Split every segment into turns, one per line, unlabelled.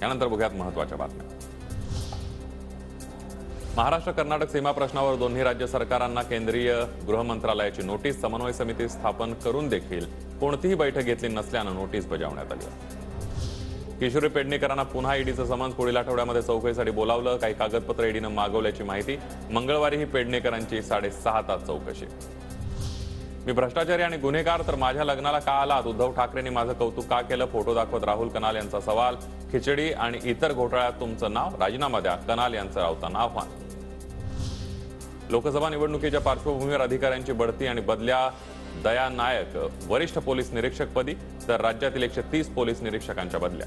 यानंतर बघूयात महत्त्वाच्या बातम्या। महाराष्ट्र कर्नाटक सीमा प्रश्नावर दोन्ही राज्य सरकारांना केंद्रीय गृह मंत्रालयाची नोटीस। समन्वय समिती स्थापन करून देखील कोणतीही बैठक घेतली नसल्याने नोटीस बजावण्यात आली आहे। किशोरी पेडणेकरांना पुन्हा ईडीचं समन्स पुढील आठवड्यामध्ये चौकशीसाठी बोलावलं। काही कागदपत्र ईडीनं मागवल्याची माहिती। मंगळवारी ही पेडणेकरांची 6.5 तास चौकशी। मी भ्रष्टाचारी आणि गुन्हेगार तर माझ्या लग्नाला का आलात? उद्धव ठाकरेंनी माझं कौतुक का केलं? फोटो दाखवत राहुल कनाल यांचा सवाल। खिचडी आणि इतर घोटाळ्यात तुमचं नाव, राजीनामा द्या, कनाल यांचं राऊतांना आव्हान। लोकसभा निवडणुकीच्या पार्श्वभूमीवर अधिकाऱ्यांची बढती आणि बदल्या। दया नायक वरिष्ठ पोलीस निरीक्षक पदी तर राज्यातील 130 पोलीस निरीक्षकांच्या बदल्या।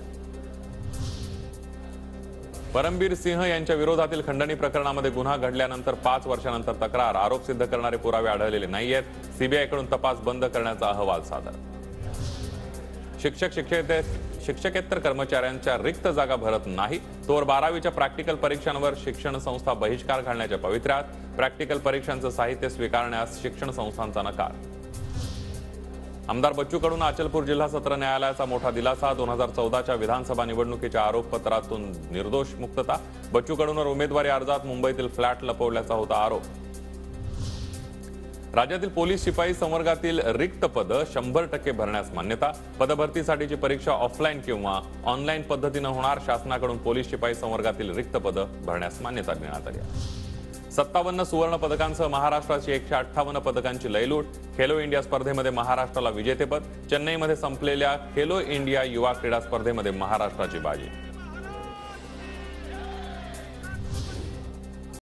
परमबीर सिंह यांच्या विरोधातील खंडणी प्रकरणामध्ये गुन्हा घडल्यानंतर 5 वर्षांनंतर तक्रार। आरोप सिद्ध करणारे पुरावे आढळलेले नाहीयेत। सीबीआयकडून तपास बंद करण्याचा अहवाल सादर। शिक्षकेतर कर्मचाऱ्यांच्या रिक्त जागा भरत नाही तोवर 12वीच्या प्रॅक्टिकल परीक्षांवर शिक्षण संस्था बहिष्कार घालण्याच्या पवित्र्यात। प्रॅक्टिकल परीक्षांचं साहित्य स्वीकारण्यास शिक्षण संस्थांचा नकार। आमदार बच्चू कडूंना अचलपूर जिल्हा सत्र न्यायालयाचा मोठा दिलासा। 2014च्या विधानसभा निवडणुकीच्या आरोपपत्रातून निर्दोष मुक्तता। बच्चू कडूंवर उमेदवारी अर्जात मुंबईतील फ्लॅट लपवल्याचा होता आरोप। राज्यातील पोलीस शिपाई संवर्गातील रिक्त पद 100% भरण्यास मान्यता। पदभरतीसाठीची परीक्षा ऑफलाईन किंवा ऑनलाईन पद्धतीने होणार। शासनाकडून पोलीस शिपाई संवर्गातील रिक्त पद भरण्यास मान्यता देण्यात आली आहे। 57 सुवर्ण पदकांसह महाराष्ट्राची 158 पदकांची लयलूट। खेलो इंडिया स्पर्धेमध्ये महाराष्ट्राला विजेतेपद। चेन्नईमध्ये संपलेल्या खेलो इंडिया युवा क्रीडा स्पर्धेमध्ये महाराष्ट्राची बाजी।